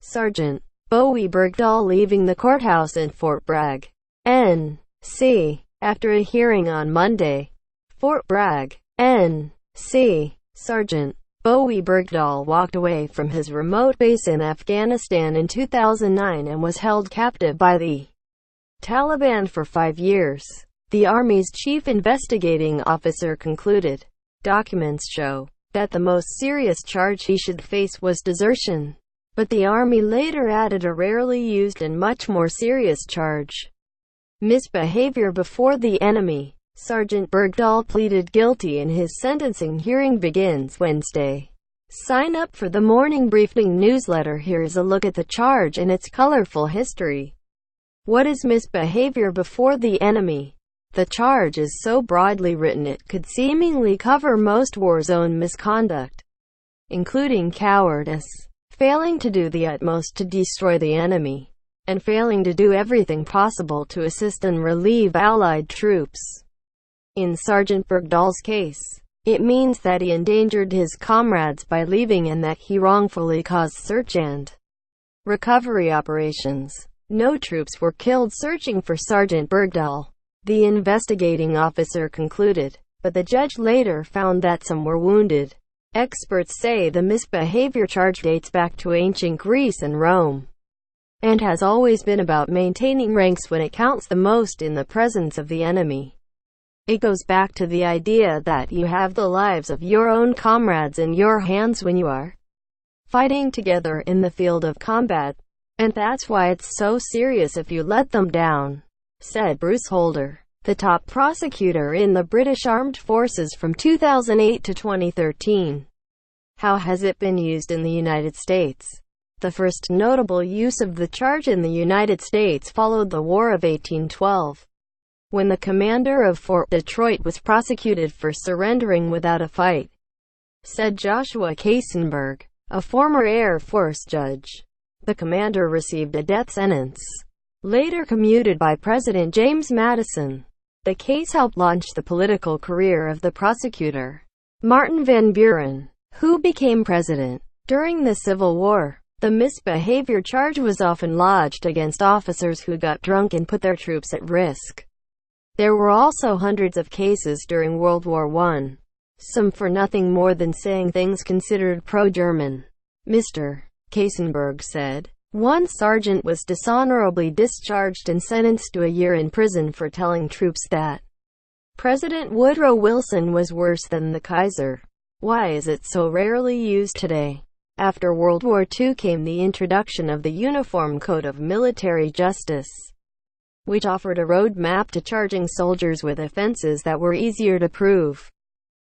Sergeant Bowe Bergdahl leaving the courthouse in Fort Bragg, N.C. After a hearing on Monday, Fort Bragg, N.C. Sergeant Bowe Bergdahl walked away from his remote base in Afghanistan in 2009 and was held captive by the Taliban for 5 years. The Army's chief investigating officer concluded. Documents show that the most serious charge he should face was desertion, but the Army later added a rarely used and much more serious charge: misbehavior before the enemy. Sergeant Bergdahl pleaded guilty and his sentencing hearing begins Wednesday. Sign up for the Morning Briefing newsletter. Here's a look at the charge and its colorful history. What is misbehavior before the enemy? The charge is so broadly written it could seemingly cover most war zone misconduct, including cowardice, failing to do the utmost to destroy the enemy, and failing to do everything possible to assist and relieve Allied troops. In Sergeant Bergdahl's case, it means that he endangered his comrades by leaving and that he wrongfully caused search and recovery operations. No troops were killed searching for Sergeant Bergdahl, the investigating officer concluded, but the judge later found that some were wounded. Experts say the misbehavior charge dates back to ancient Greece and Rome, and has always been about maintaining ranks when it counts the most in the presence of the enemy. It goes back to the idea that you have the lives of your own comrades in your hands when you are fighting together in the field of combat, and that's why it's so serious if you let them down, said Bruce Holder, the top prosecutor in the British Armed Forces from 2008 to 2013. How has it been used in the United States? The first notable use of the charge in the United States followed the War of 1812, when the commander of Fort Detroit was prosecuted for surrendering without a fight, said Joshua Kaisenberg, a former Air Force judge. The commander received a death sentence, later commuted by President James Madison. The case helped launch the political career of the prosecutor, Martin Van Buren, who became president. During the Civil War, the misbehavior charge was often lodged against officers who got drunk and put their troops at risk. There were also hundreds of cases during World War I, some for nothing more than saying things considered pro-German. Mr. Kaisenberg said, one sergeant was dishonorably discharged and sentenced to a year in prison for telling troops that President Woodrow Wilson was worse than the Kaiser. Why is it so rarely used today? After World War II came the introduction of the Uniform Code of Military Justice, which offered a roadmap to charging soldiers with offenses that were easier to prove,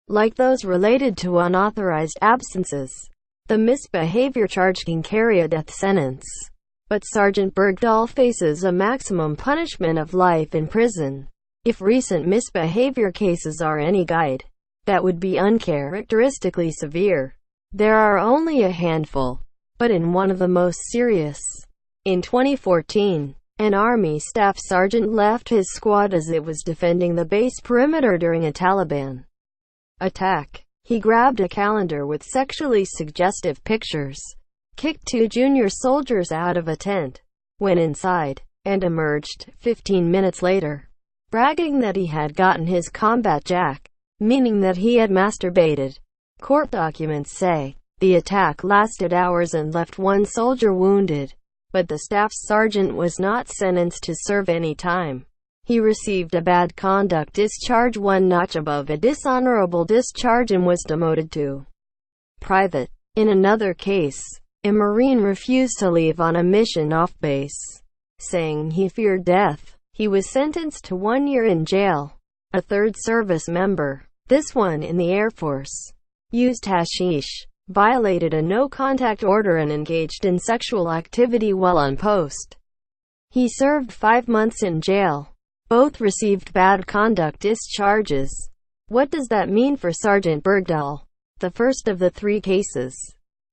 like those related to unauthorized absences. The misbehavior charge can carry a death sentence, but Sergeant Bergdahl faces a maximum punishment of life in prison. If recent misbehavior cases are any guide, that would be uncharacteristically severe. There are only a handful, but in one of the most serious. In 2014, an Army staff sergeant left his squad as it was defending the base perimeter during a Taliban attack. He grabbed a calendar with sexually suggestive pictures, kicked 2 junior soldiers out of a tent, went inside, and emerged 15 minutes later, bragging that he had gotten his combat jack, meaning that he had masturbated. Court documents say the attack lasted hours and left 1 soldier wounded, but the staff sergeant was not sentenced to serve any time. He received a bad conduct discharge 1 notch above a dishonorable discharge and was demoted to private. In another case, a Marine refused to leave on a mission off base, saying he feared death. He was sentenced to 1 year in jail. A third service member, this one in the Air Force, used hashish, violated a no-contact order and engaged in sexual activity while on post. He served 5 months in jail. Both received bad conduct discharges. What does that mean for Sergeant Bergdahl? The first of the 3 cases,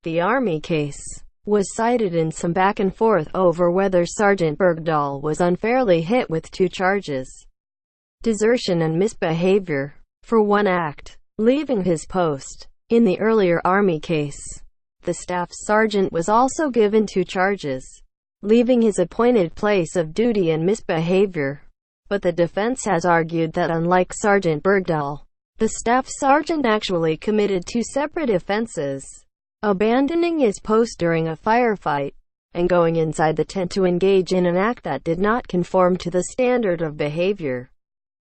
the Army case, was cited in some back and forth over whether Sergeant Bergdahl was unfairly hit with 2 charges: desertion and misbehavior, for one act, leaving his post. In the earlier Army case, The staff sergeant was also given 2 charges, leaving his appointed place of duty and misbehavior. But the defense has argued that unlike Sergeant Bergdahl, the staff sergeant actually committed 2 separate offenses: abandoning his post during a firefight, and going inside the tent to engage in an act that did not conform to the standard of behavior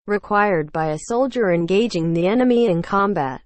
required by a soldier engaging the enemy in combat.